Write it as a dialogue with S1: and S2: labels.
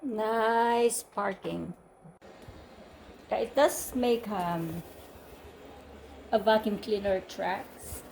S1: Nice parking. Yeah, it does make a vacuum cleaner tracks.